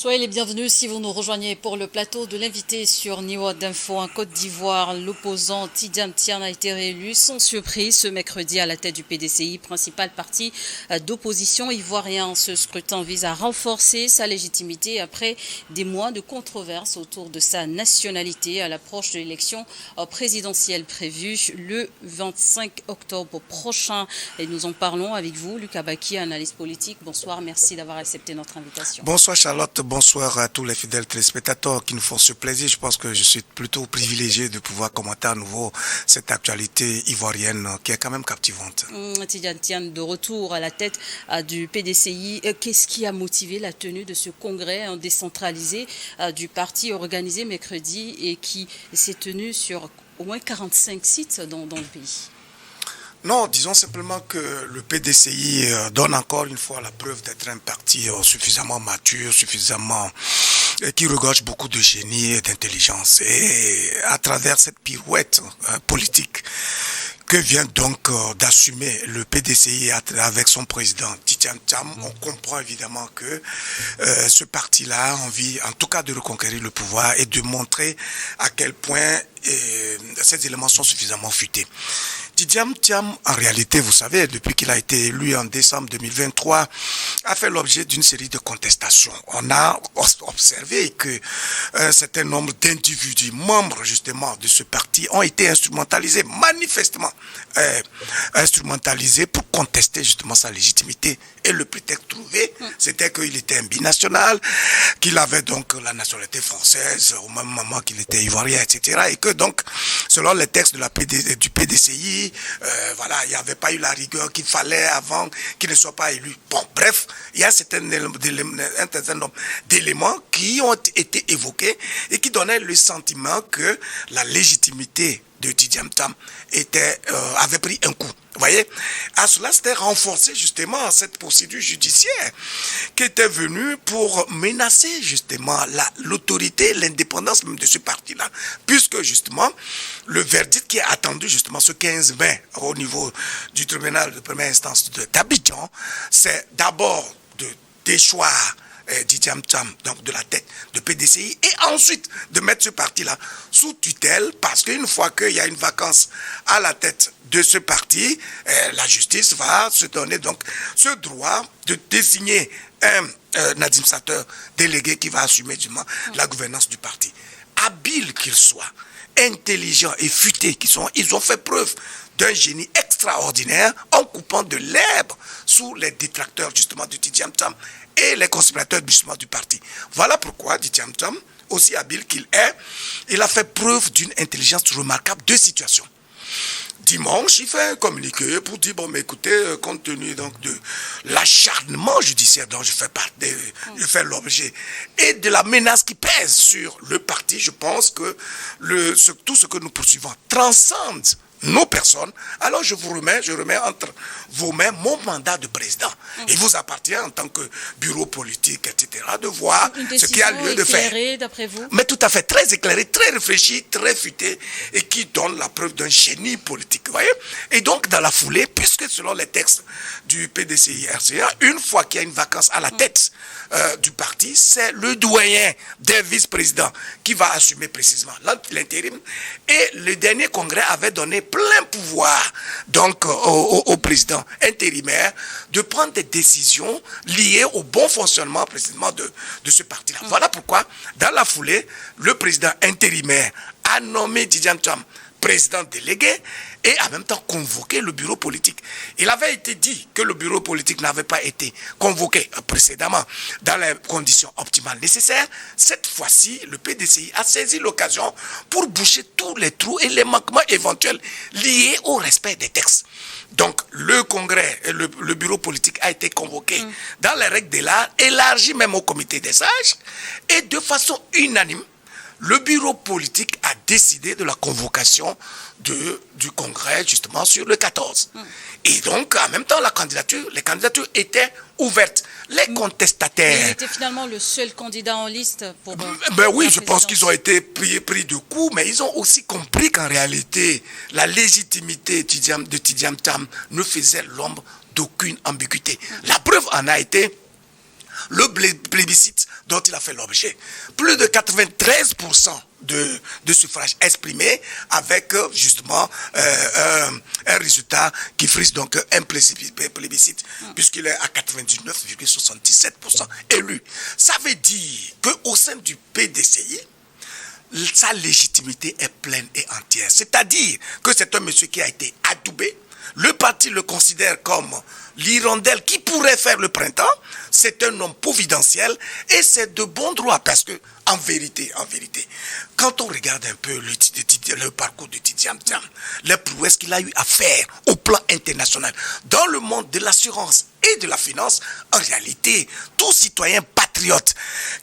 Soyez les bienvenus si vous nous rejoignez pour le plateau de l'invité sur Niwa d'Info en Côte d'Ivoire. L'opposant Tidiane Tian a été réélu sans surprise ce mercredi à la tête du PDCI, principal parti d'opposition ivoirien. Ce scrutin vise à renforcer sa légitimité après des mois de controverses autour de sa nationalité à l'approche de l'élection présidentielle prévue le 25 octobre prochain. Et nous en parlons avec vous, Lucas Baki, analyste politique. Bonsoir, merci d'avoir accepté notre invitation. Bonsoir Charlotte, bonsoir à tous les fidèles téléspectateurs qui nous font ce plaisir. Je pense que je suis plutôt privilégié de pouvoir commenter à nouveau cette actualité ivoirienne qui est quand même captivante. Tidiane Tian de retour à la tête du PDCI. Qu'est-ce qui a motivé la tenue de ce congrès décentralisé du parti organisé mercredi et qui s'est tenu sur au moins 45 sites dans le pays? Non, disons simplement que le PDCI donne encore une fois la preuve d'être un parti suffisamment mature, suffisamment qui regorge beaucoup de génie et d'intelligence. Et à travers cette pirouette politique que vient donc d'assumer le PDCI avec son président Tidiane Tian, on comprend évidemment que ce parti-là a envie, en tout cas, de reconquérir le pouvoir et de montrer à quel point ces éléments sont suffisamment futés. Tidiane Tian, en réalité, vous savez, depuis qu'il a été élu en décembre 2023, a fait l'objet d'une série de contestations. On a observé que un certain nombre d'individus, membres justement de ce parti, ont été instrumentalisés, manifestement instrumentalisés pour contester justement sa légitimité. Et le prétexte trouvé, c'était qu'il était un binational, qu'il avait donc la nationalité française au même moment qu'il était ivoirien, etc. Et que donc, selon les textes de du PDCI, voilà, il n'y avait pas eu la rigueur qu'il fallait avant qu'il ne soit pas élu. Bon, bref, il y a un certain nombre d'éléments qui ont été évoqués et qui donnaient le sentiment que la légitimité de Tidiane Tian avait pris un coup. Vous voyez, à cela s'était renforcé justement cette procédure judiciaire qui était venue pour menacer justement l'autorité, l'indépendance même de ce parti-là, puisque justement le verdict qui est attendu justement ce 15 mai au niveau du tribunal de première instance d'Abidjan, c'est d'abord de déchoir Tidiane Tian, donc de la tête de PDCI, et ensuite de mettre ce parti-là sous tutelle, parce qu'une fois qu'il y a une vacance à la tête de ce parti, la justice va se donner donc ce droit de désigner un administrateur délégué qui va assumer du moins la gouvernance du parti. Habile qu'il soit, intelligent et futé qu'ils sont, ils ont fait preuve d'un génie extraordinaire en coupant de l'herbe sous les détracteurs justement de Tidiane Tian et les conspirateurs justement du parti. Voilà pourquoi Tidiane Tian, aussi habile qu'il est, il a fait preuve d'une intelligence remarquable de situation. Dimanche, il fait un communiqué pour dire, bon, mais écoutez, compte tenu donc de l'acharnement judiciaire dont je fais l'objet et de la menace qui pèse sur le parti, je pense que tout ce que nous poursuivons transcende nos personnes, alors je remets entre vos mains mon mandat de président. Il vous appartient en tant que bureau politique, etc., de voir ce qu'il y a lieu de faire. D'après vous? Mais tout à fait, très éclairé, très réfléchi, très futé, et qui donne la preuve d'un génie politique. Vous voyez? Et donc, dans la foulée, puisque selon les textes du PDCI-RCA, une fois qu'il y a une vacance à la tête du parti, c'est le doyen des vice-présidents qui va assumer précisément l'intérim. Et le dernier congrès avait donné plein pouvoir donc au président intérimaire de prendre des décisions liées au bon fonctionnement précisément de ce parti-là. Voilà pourquoi, dans la foulée, le président intérimaire a nommé Tidiane Tian président délégué et en même temps convoqué le bureau politique. Il avait été dit que le bureau politique n'avait pas été convoqué précédemment dans les conditions optimales nécessaires. Cette fois-ci, le PDCI a saisi l'occasion pour boucher tous les trous et les manquements éventuels liés au respect des textes. Donc, le congrès, le bureau politique a été convoqué dans les règles de l'art, élargi même au comité des sages, et de façon unanime, le bureau politique a décidé de la convocation du congrès justement sur le 14. Et donc, en même temps, les candidatures étaient ouvertes. Les contestataires... Il était finalement le seul candidat en liste pour... oui, je pense qu'ils ont été pris de coup, mais ils ont aussi compris qu'en réalité, la légitimité de Tidiane Tian ne faisait l'ombre d'aucune ambiguïté. La preuve en a été le plébiscite dont il a fait l'objet. Plus de 93% de suffrages exprimés avec justement un résultat qui frise donc un plébiscite, puisqu'il est à 99,77% élu. Ça veut dire qu'au sein du PDCI, sa légitimité est pleine et entière. C'est-à-dire que c'est un monsieur qui a été adoubé. Le parti le considère comme l'hirondelle qui pourrait faire le printemps. C'est un homme providentiel et c'est de bon droit parce que, en vérité, quand on regarde un peu le parcours de Tidjane Thiam, les prouesses qu'il a eu à faire au plan international, dans le monde de l'assurance et de la finance, en réalité, tout citoyen patriote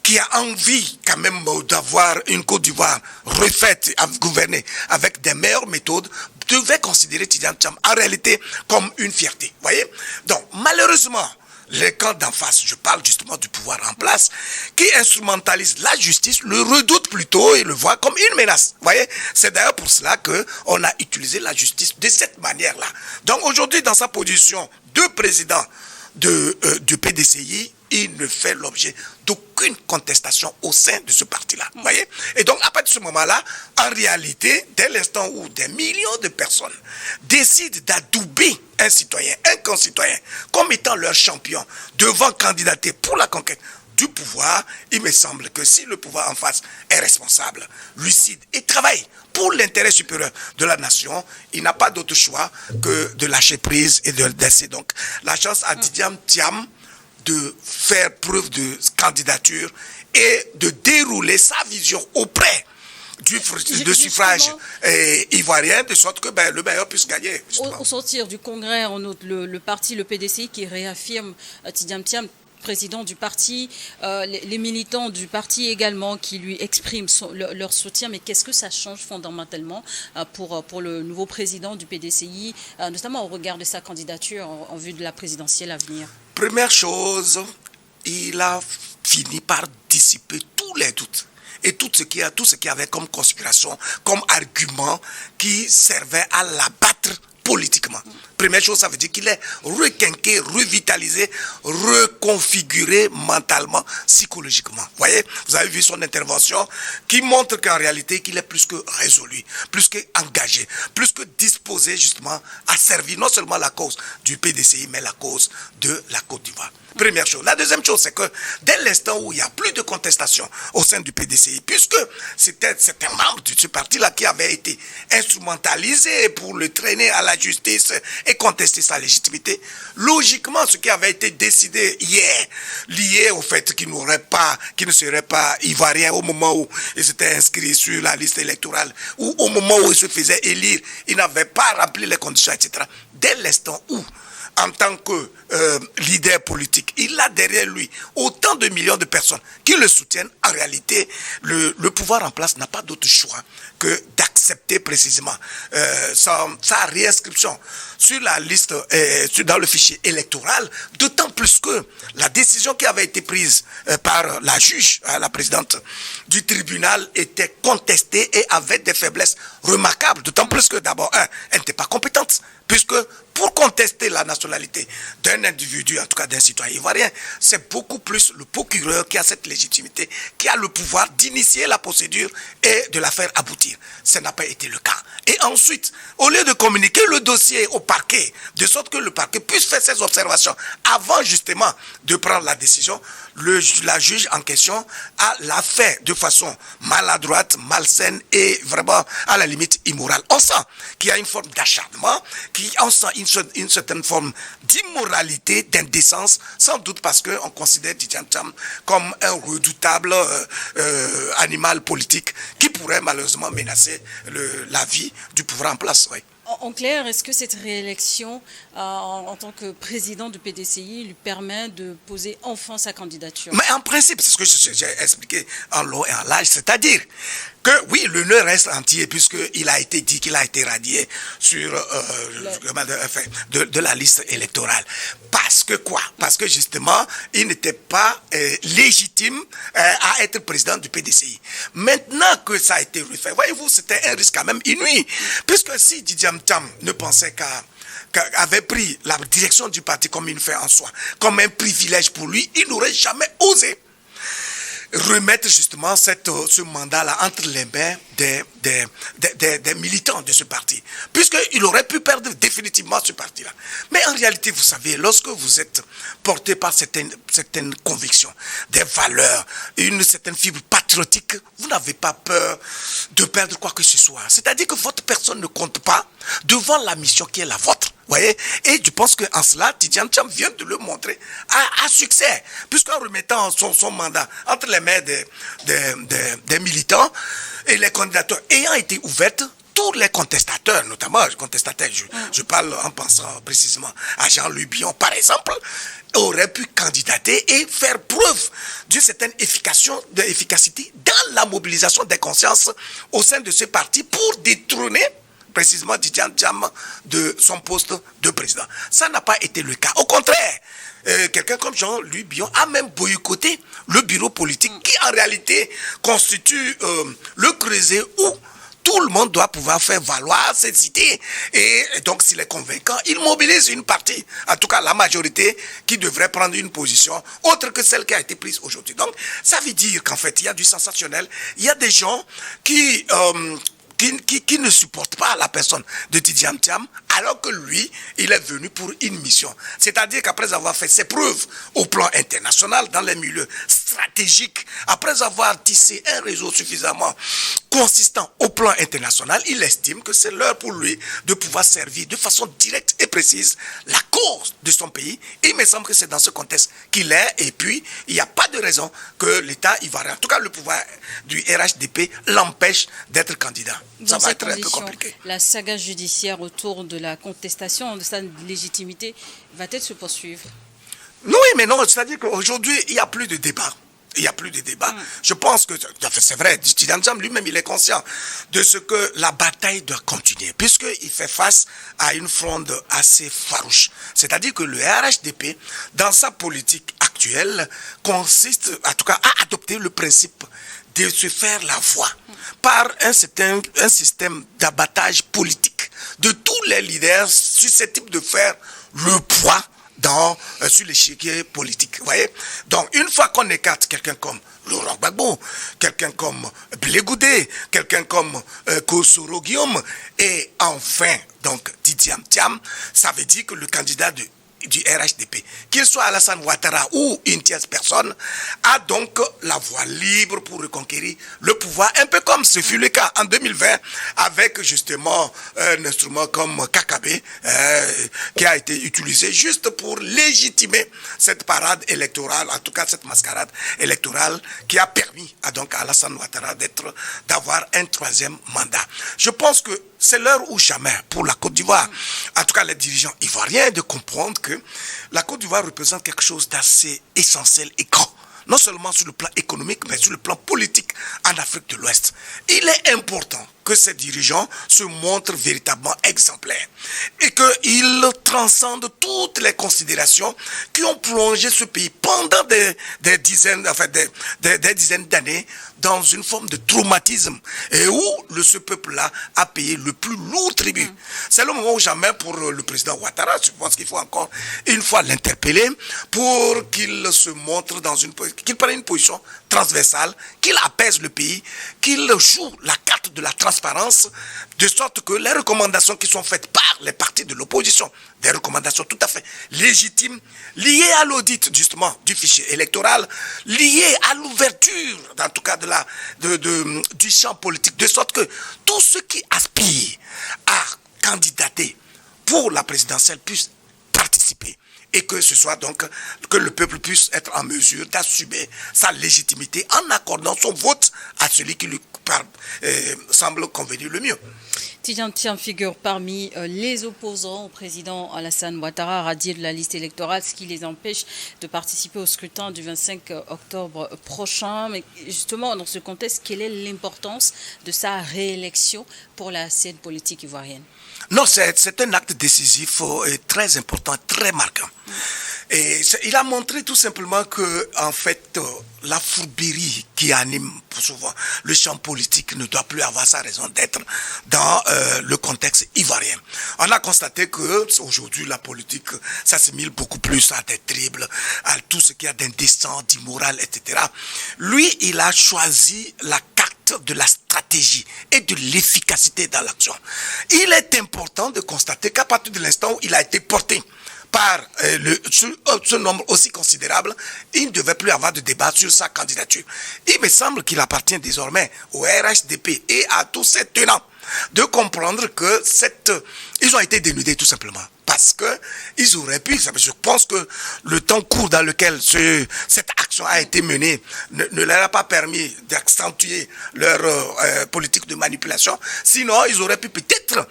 qui a envie quand même d'avoir une Côte d'Ivoire refaite, gouvernée avec des meilleures méthodes, devait considérer Tidjane Thiam en réalité comme une fierté. Voyez? Donc, malheureusement, les camps d'en face, je parle justement du pouvoir en place, qui instrumentalise la justice, le redoute plutôt et le voit comme une menace. Voyez, c'est d'ailleurs pour cela qu'on a utilisé la justice de cette manière-là. Donc aujourd'hui, dans sa position de président du PDCI, il ne fait l'objet d'aucune contestation au sein de ce parti-là. Voyez? Et donc, à partir de ce moment-là, en réalité, dès l'instant où des millions de personnes décident d'adouber un citoyen, un concitoyen, comme étant leur champion, devant candidater pour la conquête du pouvoir, il me semble que si le pouvoir en face est responsable, lucide et travaille pour l'intérêt supérieur de la nation, il n'a pas d'autre choix que de lâcher prise et de laisser donc la chance à Tidjane Thiam de faire preuve de candidature et de dérouler sa vision auprès de suffrage ivoirien, de sorte que le meilleur puisse gagner. Au sortir du congrès, on note le parti, le PDCI, qui réaffirme Tidjane Thiam président du parti, les militants du parti également qui lui expriment leur soutien. Mais qu'est-ce que ça change fondamentalement pour le nouveau président du PDCI, notamment au regard de sa candidature en vue de la présidentielle à venir? Première chose, il a fini par dissiper tous les doutes et tout ce qui avait comme conspiration, comme argument qui servait à l'abattre politiquement. Première chose, ça veut dire qu'il est requinqué, revitalisé, reconfiguré mentalement, psychologiquement. Vous voyez, vous avez vu son intervention qui montre qu'en réalité, qu'il est plus que résolu, plus que engagé, plus que disposé justement à servir non seulement la cause du PDCI, mais la cause de la Côte d'Ivoire. Première chose. La deuxième chose, c'est que dès l'instant où il n'y a plus de contestation au sein du PDCI, puisque c'était un membre de ce parti-là qui avait été instrumentalisé pour le traîner à la justice et contester sa légitimité, logiquement, ce qui avait été décidé hier, lié au fait qu'il ne serait pas ivoirien au moment où il s'était inscrit sur la liste électorale, ou au moment où il se faisait élire, il n'avait pas rempli les conditions, etc. Dès l'instant où, en tant que leader politique, il a derrière lui autant de millions de personnes qui le soutiennent. En réalité, le pouvoir en place n'a pas d'autre choix que d'accepter précisément sa réinscription sur la liste, dans le fichier électoral, d'autant plus que la décision qui avait été prise par la juge, la présidente du tribunal, était contestée et avait des faiblesses remarquables, d'autant plus que d'abord, elle n'était pas compétente, puisque pour contester la nationalité d'un individu, en tout cas d'un citoyen ivoirien, c'est beaucoup plus le procureur qui a cette légitimité, qui a le pouvoir d'initier la procédure et de la faire aboutir. Ça n'a pas été le cas. Et ensuite, au lieu de communiquer le dossier au parquet, de sorte que le parquet puisse faire ses observations avant justement de prendre la décision, la juge en question l'a fait de façon maladroite, malsaine et vraiment à la limite immorale. On sent qu'il y a une forme d'acharnement, on sent une certaine forme d'immoralité, d'indécence, sans doute parce qu'on considère Tidjane Thiam comme un redoutable animal politique qui pourrait malheureusement menacer la vie du pouvoir en place. Oui. En clair, est-ce que cette réélection en tant que président du PDCI lui permet de poser enfin sa candidature? Mais en principe, c'est ce que j'ai expliqué en long et en large, c'est-à-dire que oui, le nœud reste entier puisqu'il a été dit qu'il a été radié sur de la liste électorale. Parce que quoi? Parce que justement, il n'était pas légitime à être président du PDCI. Maintenant que ça a été refait, voyez-vous, c'était un risque quand même inouï. Puisque si Tidjane Thiam ne pensait qu'à avait pris la direction du parti comme une fin en soi, comme un privilège pour lui, il n'aurait jamais osé remettre justement ce mandat-là entre les mains des militants de ce parti, puisqu'il aurait pu perdre définitivement ce parti-là. Mais en réalité, vous savez, lorsque vous êtes porté par certaines convictions, des valeurs, une certaine fibre patriotique, vous n'avez pas peur de perdre quoi que ce soit. C'est-à-dire que votre personne ne compte pas devant la mission qui est la vôtre. Voyez, et je pense qu'en cela, Tidjane Thiam vient de le montrer à succès, puisqu'en remettant son mandat entre les mains des militants et les candidatures ayant été ouvertes, tous les contestateurs, notamment je parle en pensant précisément à Jean-Louis Billon par exemple, auraient pu candidater et faire preuve d'une certaine efficacité dans la mobilisation des consciences au sein de ce parti pour détrôner précisément Tidjane Thiam de son poste de président. Ça n'a pas été le cas. Au contraire, quelqu'un comme Jean-Louis Billon a même boycotté le bureau politique qui en réalité constitue le creuset où tout le monde doit pouvoir faire valoir ses idées. Et donc, s'il est convaincant, il mobilise une partie, en tout cas la majorité, qui devrait prendre une position autre que celle qui a été prise aujourd'hui. Donc, ça veut dire qu'en fait, il y a du sensationnel. Il y a des gens qui ne supporte pas la personne de Tidjane Thiam, alors que lui, il est venu pour une mission. C'est-à-dire qu'après avoir fait ses preuves au plan international, dans les milieux stratégiques, après avoir tissé un réseau suffisamment consistant au plan international, il estime que c'est l'heure pour lui de pouvoir servir de façon directe et précise la cause de son pays. Et il me semble que c'est dans ce contexte qu'il est. Et puis, il n'y a pas de raison que l'État ivoirien, en tout cas le pouvoir du RHDP, l'empêche d'être candidat. Ça va être un peu compliqué. La saga judiciaire autour de la contestation de sa légitimité va-t-elle se poursuivre? Oui, mais non, c'est-à-dire qu'aujourd'hui, il n'y a plus de débat. Il n'y a plus de débat. Je pense que, c'est vrai, Tidjane Thiam lui-même, il est conscient de ce que la bataille doit continuer, puisqu'il fait face à une fronde assez farouche. C'est-à-dire que le RHDP, dans sa politique actuelle, consiste, en tout cas, à adopter le principe de se faire la voix par un système d'abattage politique de tous les leaders susceptibles de faire le poids sur l'échiquier politique. Vous voyez? Donc, une fois qu'on écarte quelqu'un comme Laurent Gbagbo, quelqu'un comme Blé Goudé, quelqu'un comme Kosoro Guillaume, et enfin, donc, Tidjane Thiam, ça veut dire que le candidat du RHDP, qu'il soit Alassane Ouattara ou une tierce personne, a donc la voie libre pour reconquérir le pouvoir, un peu comme ce fut le cas en 2020 avec justement un instrument comme KKB qui a été utilisé juste pour légitimer cette parade électorale, en tout cas cette mascarade électorale qui a permis à Alassane Ouattara d'avoir un troisième mandat. Je pense que c'est l'heure ou jamais pour la Côte d'Ivoire, en tout cas les dirigeants ivoiriens, de comprendre que la Côte d'Ivoire représente quelque chose d'assez essentiel et grand, non seulement sur le plan économique, mais sur le plan politique en Afrique de l'Ouest. Il est important que ces dirigeants se montrent véritablement exemplaires et qu'ils transcendent toutes les considérations qui ont plongé ce pays pendant des dizaines d'années dans une forme de traumatisme et où ce peuple-là a payé le plus lourd tribut. C'est le moment ou jamais pour le président Ouattara. Je pense qu'il faut encore une fois l'interpeller pour qu'il se montre qu'il prenne une position transversale, qu'il apaise le pays, qu'il joue la carte de la transparence, de sorte que les recommandations qui sont faites par les partis de l'opposition, des recommandations tout à fait légitimes, liées à l'audit justement du fichier électoral, liées à l'ouverture, en tout cas du champ politique, de sorte que tous ceux qui aspirent à candidater pour la présidentielle puissent participer. Et que ce soit donc que le peuple puisse être en mesure d'assumer sa légitimité en accordant son vote à celui qui lui semble convenir le mieux. Tidjane Thiam figure parmi les opposants au président Alassane Ouattara, radié de la liste électorale, ce qui les empêche de participer au scrutin du 25 octobre prochain. Mais justement, dans ce contexte, quelle est l'importance de sa réélection pour la scène politique ivoirienne? Non, c'est un acte décisif et très important, très marquant. Et il a montré tout simplement que, en fait, la fourberie qui anime souvent le champ politique ne doit plus avoir sa raison d'être dans le contexte ivoirien. On a constaté que aujourd'hui la politique s'assimile beaucoup plus à des dribbles, à tout ce qu'il y a d'indécent, d'immoral, etc. Lui, il a choisi la carte de la stratégie et de l'efficacité dans l'action. Il est important de constater qu'à partir de l'instant où il a été porté par ce nombre aussi considérable, il ne devait plus avoir de débat sur sa candidature. Il me semble qu'il appartient désormais au RHDP et à tous ses tenants de comprendre que ils ont été dénudés tout simplement. Parce que ils auraient pu, je pense que le temps court dans lequel cette action a été menée ne leur a pas permis d'accentuer leur politique de manipulation. Sinon, ils auraient pu peut-être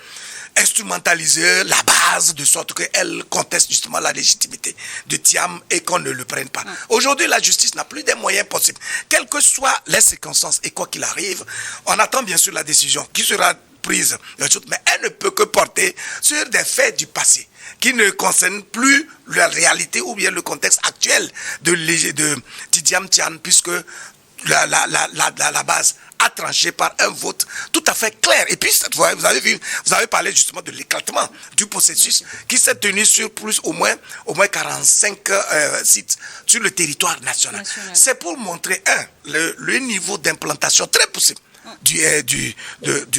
instrumentaliser la base de sorte qu'elle conteste justement la légitimité de Thiam et qu'on ne le prenne pas. Aujourd'hui, la justice n'a plus des moyens possibles. Quelles que soient les circonstances et quoi qu'il arrive, on attend bien sûr la décision qui sera prise, mais elle ne peut que porter sur des faits du passé qui ne concernent plus la réalité ou bien le contexte actuel de Tidjam Thiam, puisque la base a tranché par un vote tout à fait clair. Et puis cette fois, vous avez parlé justement de l'éclatement du processus qui s'est tenu sur au moins 45 sites sur le territoire national. C'est pour montrer, le niveau d'implantation très poussé du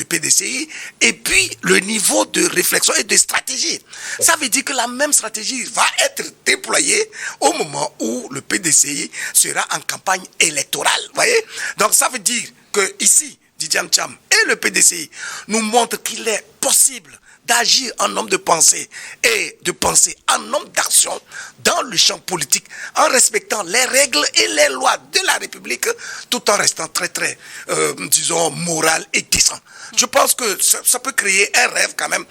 PDCI et puis le niveau de réflexion et de stratégie. Ça veut dire que la même stratégie va être déployée au moment où le PDCI sera en campagne électorale. Voyez? Donc ça veut dire que ici, Tidjam Thiam et le PDCI nous montrent qu'il est possible d'agir en homme de pensée et de penser en homme d'action dans le champ politique en respectant les règles et les lois de la République tout en restant très disons moral et décent. Je pense que ça peut créer un rêve quand même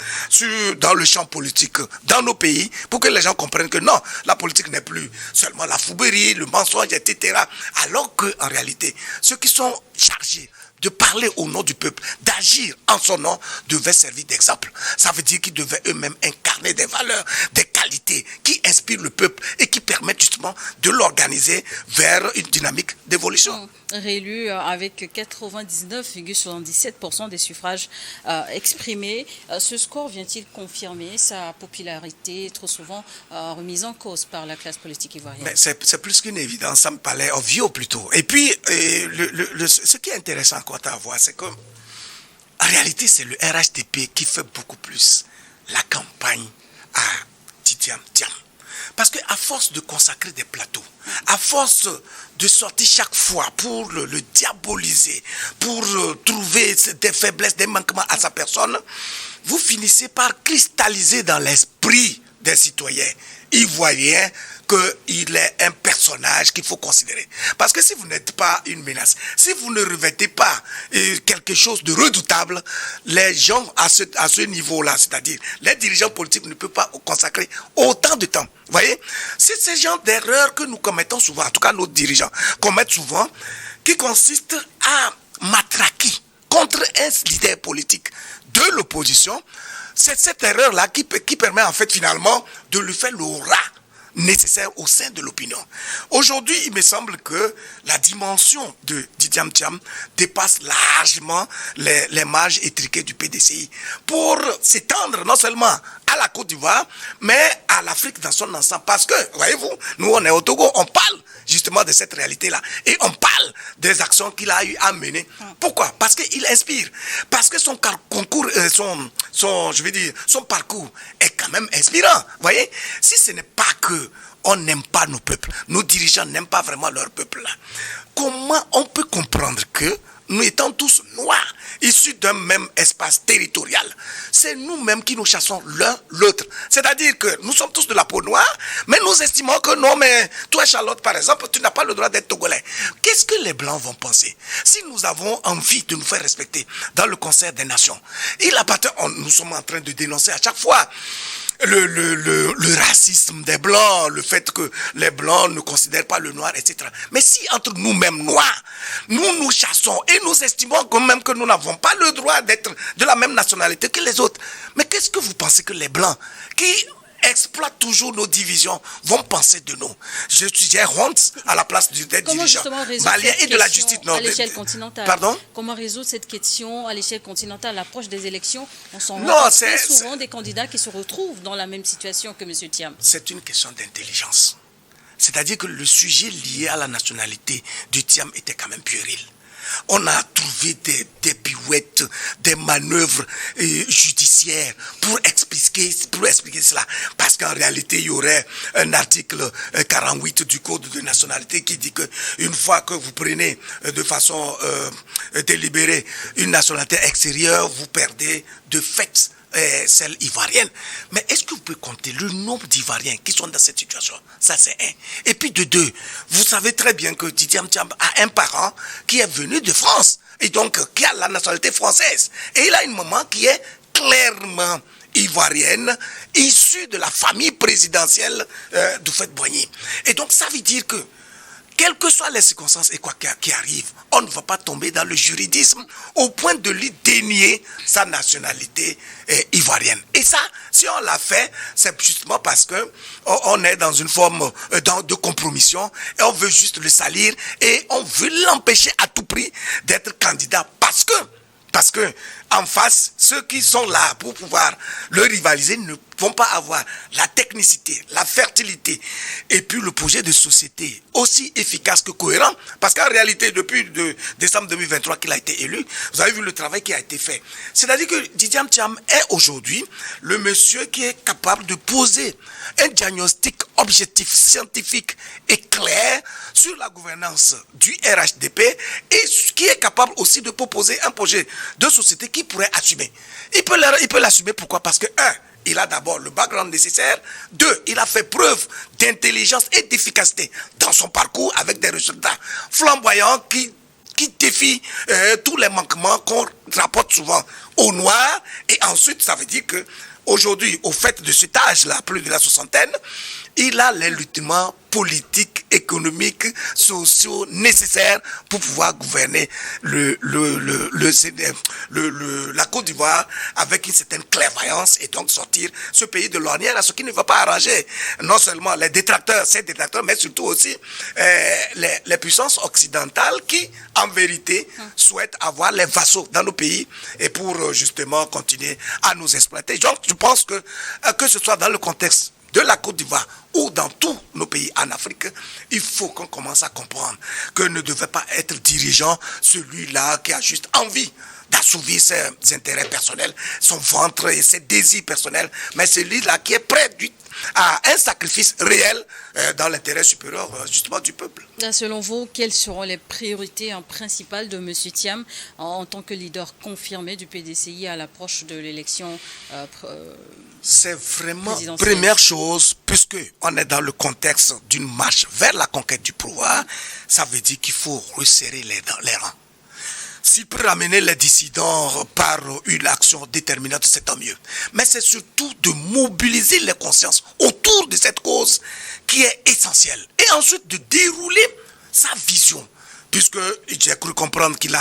dans le champ politique dans nos pays pour que les gens comprennent que non, la politique n'est plus seulement la fourberie, le mensonge, etc. Alors qu'en réalité, ceux qui sont chargés de parler au nom du peuple, d'agir en son nom, devaient servir d'exemple. Ça veut dire qu'ils devaient eux-mêmes incarner des valeurs, des qualités qui inspirent le peuple et qui permettent justement de l'organiser vers une dynamique d'évolution. Réélu avec 99,77% des suffrages exprimés, ce score vient-il confirmer sa popularité trop souvent remise en cause par la classe politique ivoirienne? Mais c'est plus qu'une évidence, ça me paraît obvious plutôt. Et puis, ce qui est intéressant à voir, c'est que en réalité, c'est le RHDP qui fait beaucoup plus la campagne à Tidjam Thiam. Parce qu'à force de consacrer des plateaux, à force de sortir chaque fois pour le diaboliser, pour trouver des faiblesses, des manquements à sa personne, vous finissez par cristalliser dans l'esprit des citoyens ivoiriens qu'il est un personnage qu'il faut considérer. Parce que si vous n'êtes pas une menace, si vous ne revêtez pas quelque chose de redoutable, les gens à ce niveau-là, c'est-à-dire les dirigeants politiques ne peuvent pas consacrer autant de temps. Vous voyez? C'est ce genre d'erreur que nous commettons souvent, en tout cas nos dirigeants commettent souvent, qui consiste à matraquer contre un leader politique de l'opposition. C'est cette erreur-là qui permet en fait finalement de lui faire l'aura nécessaire au sein de l'opinion. Aujourd'hui, il me semble que la dimension de Tidjam Thiam dépasse largement les marges étriquées du PDCI pour s'étendre non seulement à la Côte d'Ivoire, mais à l'Afrique dans son ensemble. Parce que, voyez-vous, nous on est au Togo, on parle justement de cette réalité-là. Et on parle des actions qu'il a eu à mener. Pourquoi? Parce qu'il inspire. Parce que son parcours est quand même inspirant. Voyez? Si ce n'est pas que on n'aime pas nos peuples, nos dirigeants n'aiment pas vraiment leur peuple là, comment on peut comprendre que nous étant tous noirs, issus d'un même espace territorial, c'est nous-mêmes qui nous chassons l'un l'autre. C'est-à-dire que nous sommes tous de la peau noire, mais nous estimons que non, mais toi Charlotte par exemple, tu n'as pas le droit d'être togolais. Qu'est-ce que les Blancs vont penser? Si nous avons envie de nous faire respecter dans le concert des nations, nous sommes en train de dénoncer à chaque fois le racisme des Blancs, le fait que les Blancs ne considèrent pas le noir, etc. Mais si entre nous-mêmes noirs, nous nous chassons et nous estimons quand même que nous n'avons pas le droit d'être de la même nationalité que les autres, mais qu'est-ce que vous pensez que les Blancs, qui exploitent toujours nos divisions, vont penser de nous. J'ai honte à la place des dirigeants maliens et de la justice à l'échelle continentale. Pardon? Comment résoudre cette question à l'échelle continentale, à l'approche des élections? On s'en rend très souvent des candidats qui se retrouvent dans la même situation que M. Thiam. C'est une question d'intelligence. C'est-à-dire que le sujet lié à la nationalité du Thiam était quand même puéril. On a trouvé des pirouettes, des manœuvres judiciaires pour expliquer cela. Parce qu'en réalité, il y aurait un article 48 du Code de nationalité qui dit que une fois que vous prenez de façon délibérée une nationalité extérieure, vous perdez de fait celle ivoirienne. Mais est-ce que vous pouvez compter le nombre d'Ivoiriens qui sont dans cette situation? Ça, c'est un. Et puis de deux, vous savez très bien que Didier Thiam a un parent qui est venu de France et donc qui a la nationalité française. Et il a une maman qui est clairement ivoirienne, issue de la famille présidentielle d'Houphouët-Boigny. Et donc ça veut dire que quelles que soient les circonstances et quoi qui arrive, on ne va pas tomber dans le juridisme au point de lui dénier sa nationalité ivoirienne. Et ça, si on l'a fait, c'est justement parce que on est dans une forme de compromission et on veut juste le salir et on veut l'empêcher à tout prix d'être candidat parce que en face, ceux qui sont là pour pouvoir le rivaliser ne vont pas avoir la technicité, la fertilité et puis le projet de société aussi efficace que cohérent. Parce qu'en réalité, depuis décembre 2023 qu'il a été élu, vous avez vu le travail qui a été fait. C'est-à-dire que Didier Thiam est aujourd'hui le monsieur qui est capable de poser un diagnostic objectif, scientifique et clair sur la gouvernance du RHDP et qui est capable aussi de proposer un projet de société qui pourrait assumer. Il peut l'assumer, pourquoi? Parce que, un, il a d'abord le background nécessaire. Deux, il a fait preuve d'intelligence et d'efficacité dans son parcours avec des résultats flamboyants qui défient tous les manquements qu'on rapporte souvent au noir. Et ensuite, ça veut dire que aujourd'hui, au fait de cet âge-là, plus de la soixantaine, il a les luttes politiques, économiques, sociaux nécessaires pour pouvoir gouverner la Côte d'Ivoire avec une certaine clairvoyance et donc sortir ce pays de l'ornière à ce qui ne va pas arranger non seulement les détracteurs, mais surtout aussi les puissances occidentales qui, en vérité, souhaitent avoir les vassaux dans nos pays et pour justement continuer à nous exploiter. Donc, je pense que ce soit dans le contexte de la Côte d'Ivoire ou dans tous nos pays en Afrique, il faut qu'on commence à comprendre que ne devait pas être dirigeant celui-là qui a juste envie d'assouvir ses intérêts personnels, son ventre et ses désirs personnels, mais celui-là qui est prêt à un sacrifice réel dans l'intérêt supérieur justement du peuple. Selon vous, quelles seront les priorités principales de M. Thiam en tant que leader confirmé du PDCI à l'approche de l'élection C'est vraiment première chose, puisque on est dans le contexte d'une marche vers la conquête du pouvoir, ça veut dire qu'il faut resserrer les rangs. S'il peut ramener les dissidents par une action déterminante, c'est tant mieux. Mais c'est surtout de mobiliser les consciences autour de cette cause qui est essentielle. Et ensuite de dérouler sa vision. Puisque j'ai cru comprendre qu'il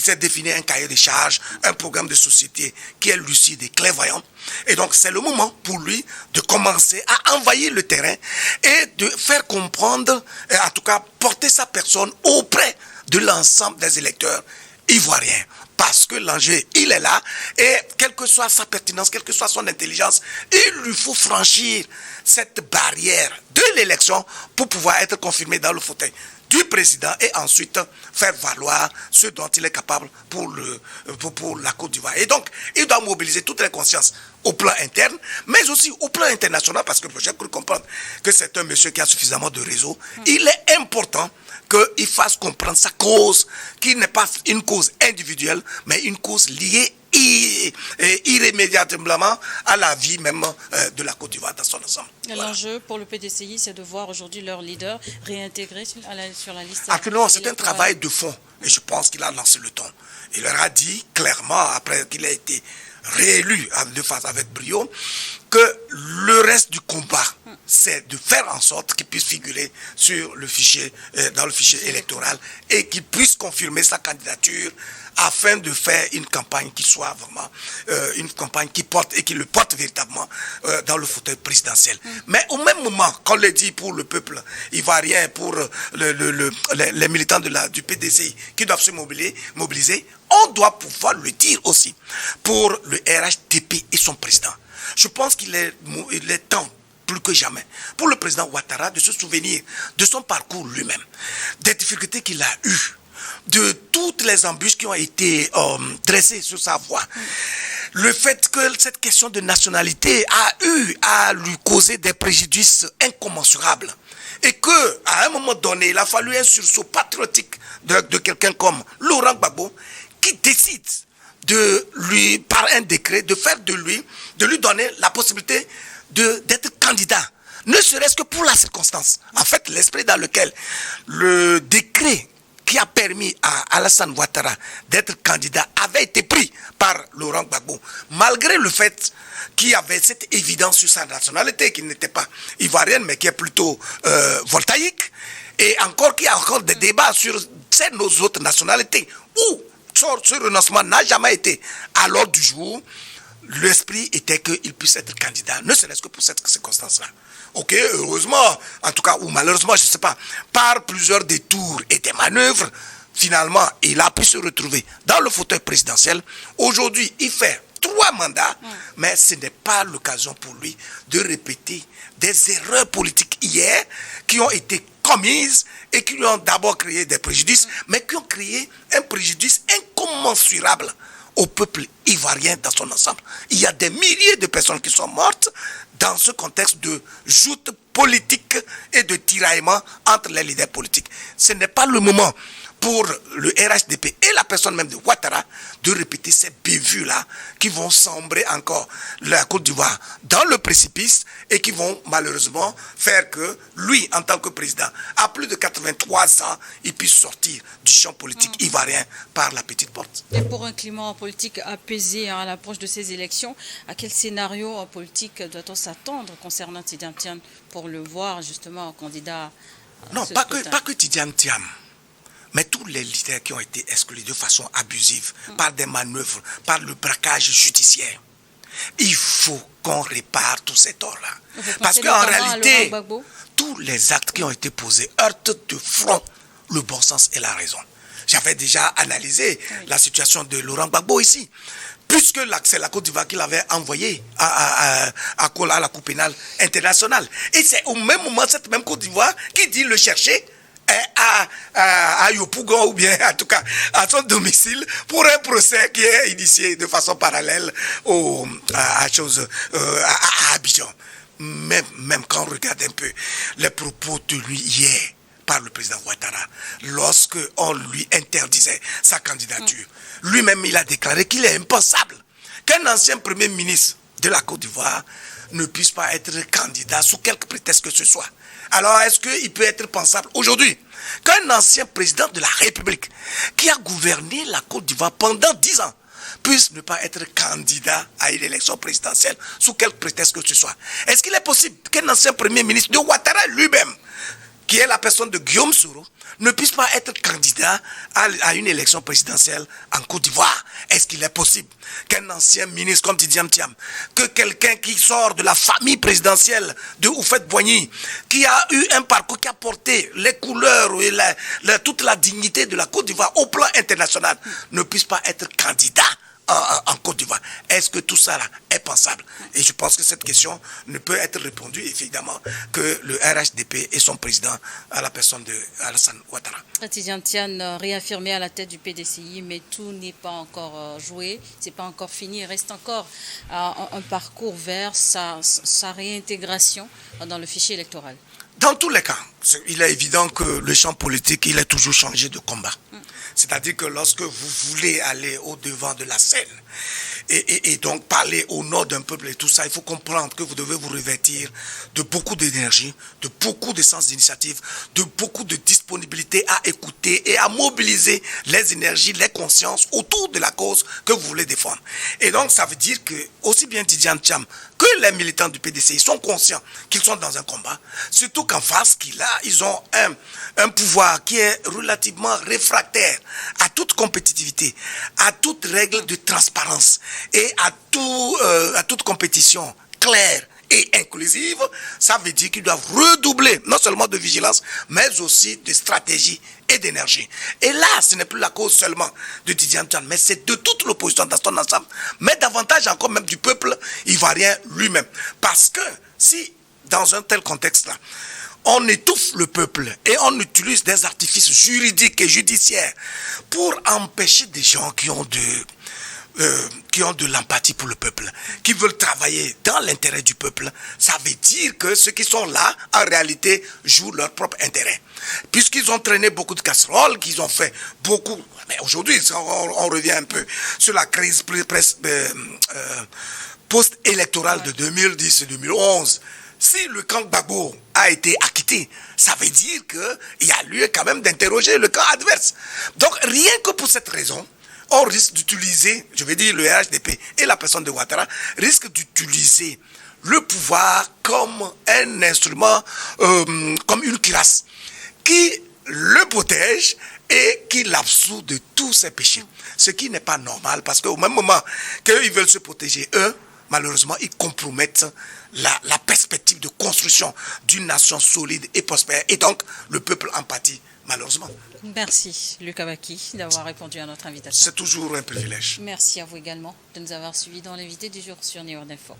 s'est défini un cahier de charges, un programme de société qui est lucide et clairvoyant. Et donc c'est le moment pour lui de commencer à envahir le terrain et de faire comprendre, et en tout cas porter sa personne auprès de l'ensemble des électeurs ivoiriens. Parce que l'enjeu, il est là, et quelle que soit sa pertinence, quelle que soit son intelligence, il lui faut franchir cette barrière de l'élection pour pouvoir être confirmé dans le fauteuil du président et ensuite faire valoir ce dont il est capable pour la Côte d'Ivoire. Et donc, il doit mobiliser toutes les consciences au plan interne, mais aussi au plan international, parce que j'ai cru comprendre que c'est un monsieur qui a suffisamment de réseau. Il est important qu'il fasse comprendre sa cause, qui n'est pas une cause individuelle, mais une cause liée irrémédiablement à la vie même de la Côte d'Ivoire dans son ensemble. L'enjeu pour le PDCI, c'est de voir aujourd'hui leur leader réintégré sur la liste. Actuellement, c'est un travail de fond, et je pense qu'il a lancé le ton. Il leur a dit clairement, après qu'il a été réélu de face avec brio, que le reste du combat, c'est de faire en sorte qu'il puisse figurer sur le fichier, dans le fichier électoral et qu'il puisse confirmer sa candidature afin de faire une campagne qui soit vraiment une campagne qui porte et qui le porte véritablement dans le fauteuil présidentiel. Mais au même moment, qu'on le dit pour le peuple ivoirien, pour les militants du PDCI qui doivent se mobiliser, on doit pouvoir le dire aussi pour le RHDP et son président. Je pense qu'il est temps, plus que jamais, pour le président Ouattara de se souvenir de son parcours lui-même, des difficultés qu'il a eues, de toutes les embûches qui ont été dressées sur sa voie. Le fait que cette question de nationalité a eu à lui causer des préjudices incommensurables. Et que, à un moment donné, il a fallu un sursaut patriotique de quelqu'un comme Laurent Gbagbo qui décide de lui, par un décret, de lui donner la possibilité d'être candidat. Ne serait-ce que pour la circonstance. En fait, l'esprit dans lequel le décret qui a permis à Alassane Ouattara d'être candidat avait été pris par Laurent Gbagbo, malgré le fait qu'il y avait cette évidence sur sa nationalité, qui n'était pas ivoirienne, mais qui est plutôt voltaïque, et encore qu'il y a encore des débats sur nos autres nationalités, où ce renoncement n'a jamais été à l'ordre du jour. L'esprit était qu'il puisse être candidat, ne serait-ce que pour cette circonstance-là. Ok, heureusement, en tout cas, ou malheureusement, je ne sais pas, par plusieurs détours et des manœuvres, finalement, il a pu se retrouver dans le fauteuil présidentiel. Aujourd'hui, il fait 3 mandats, mais ce n'est pas l'occasion pour lui de répéter des erreurs politiques hier qui ont été commises et qui lui ont d'abord créé des préjudices, mais qui ont créé un préjudice incommensurable au peuple ivoirien dans son ensemble. Il y a des milliers de personnes qui sont mortes dans ce contexte de joute politique et de tiraillement entre les leaders politiques. Ce n'est pas le moment pour le RHDP et la personne même de Ouattara de répéter ces bévues-là qui vont sombrer encore la Côte d'Ivoire dans le précipice et qui vont malheureusement faire que lui, en tant que président, à plus de 83 ans, il puisse sortir du champ politique ivoirien par la petite porte. Et pour un climat politique apaisé à l'approche de ces élections, à quel scénario politique doit-on s'attendre concernant Tidiane Thiam pour le voir justement candidat? Non, pas que Tidiane Thiam, mais tous les leaders qui ont été exclus de façon abusive, par des manœuvres, par le braquage judiciaire. Il faut qu'on répare tous ces torts-là. Parce qu'en réalité, tous les actes qui ont été posés heurtent de front le bon sens et la raison. J'avais déjà analysé la situation de Laurent Gbagbo ici, puisque c'est la Côte d'Ivoire qui l'avait envoyé à la Cour pénale internationale. Et c'est au même moment cette même Côte d'Ivoire qui dit le chercher à Yopougon, ou bien en tout cas à son domicile, pour un procès qui est initié de façon parallèle à Abidjan. Même quand on regarde un peu les propos de lui hier par le président Ouattara, lorsque on lui interdisait sa candidature, lui-même il a déclaré qu'il est impensable qu'un ancien premier ministre de la Côte d'Ivoire ne puisse pas être candidat sous quelque prétexte que ce soit. Alors, est-ce qu'il peut être pensable aujourd'hui qu'un ancien président de la République qui a gouverné la Côte d'Ivoire pendant 10 ans puisse ne pas être candidat à une élection présidentielle sous quelque prétexte que ce soit? Est-ce qu'il est possible qu'un ancien premier ministre de Ouattara lui-même, qui est la personne de Guillaume Soro, ne puisse pas être candidat à une élection présidentielle en Côte d'Ivoire? Est-ce qu'il est possible qu'un ancien ministre comme Tidiane Thiam, que quelqu'un qui sort de la famille présidentielle de Houphouët-Boigny, qui a eu un parcours qui a porté les couleurs et toute la dignité de la Côte d'Ivoire au plan international, ne puisse pas être candidat en Côte d'Ivoire? Est-ce que tout ça là est pensable? Et je pense que cette question ne peut être répondue évidemment que le RHDP et son président à la personne de Alassane Ouattara. Tidiane Thiam réaffirmé à la tête du PDCI, mais tout n'est pas encore joué, c'est pas encore fini, il reste encore un parcours vers sa réintégration dans le fichier électoral. Dans tous les cas, il est évident que le champ politique, il est toujours changé de combat. C'est-à-dire que lorsque vous voulez aller au-devant de la scène et donc parler au nom d'un peuple et tout ça, il faut comprendre que vous devez vous revêtir de beaucoup d'énergie, de beaucoup de sens d'initiative, de beaucoup de disponibilité à écouter et à mobiliser les énergies, les consciences autour de la cause que vous voulez défendre. Et donc ça veut dire que aussi bien Tidiane Thiam que les militants du PDCI sont conscients qu'ils sont dans un combat, surtout qu'en face, ils ont un pouvoir qui est relativement réfractaire à toute compétitivité, à toute règle de transparence et à toute compétition claire et inclusive. Ça veut dire qu'ils doivent redoubler non seulement de vigilance, mais aussi de stratégie et d'énergie. Et là, ce n'est plus la cause seulement de Tidjane Thiam, mais c'est de toute l'opposition dans son ensemble, mais davantage encore même du peuple ivoirien lui-même. Parce que si, dans un tel contexte-là, on étouffe le peuple et on utilise des artifices juridiques et judiciaires pour empêcher des gens qui ont de l'empathie pour le peuple, qui veulent travailler dans l'intérêt du peuple, ça veut dire que ceux qui sont là, en réalité, jouent leur propre intérêt. Puisqu'ils ont traîné beaucoup de casseroles, qu'ils ont fait beaucoup... Mais aujourd'hui, on revient un peu sur la crise post-électorale de 2010 et 2011. Si le camp Gbagbo a été acquitté, ça veut dire qu'il y a lieu quand même d'interroger le camp adverse. Donc, rien que pour cette raison, on risque d'utiliser, je vais dire le RHDP et la personne de Ouattara, risquent d'utiliser le pouvoir comme un instrument, comme une cuirasse, qui le protège et qui l'absout de tous ses péchés. Ce qui n'est pas normal, parce qu'au même moment qu'ils veulent se protéger, eux, malheureusement, ils compromettent la perspective de construction d'une nation solide et prospère. Et donc, le peuple en pâtit, malheureusement. Merci, Lucas Baki, d'avoir répondu à notre invitation. C'est toujours un privilège. Merci à vous également de nous avoir suivis dans l'invité du jour sur New World Info.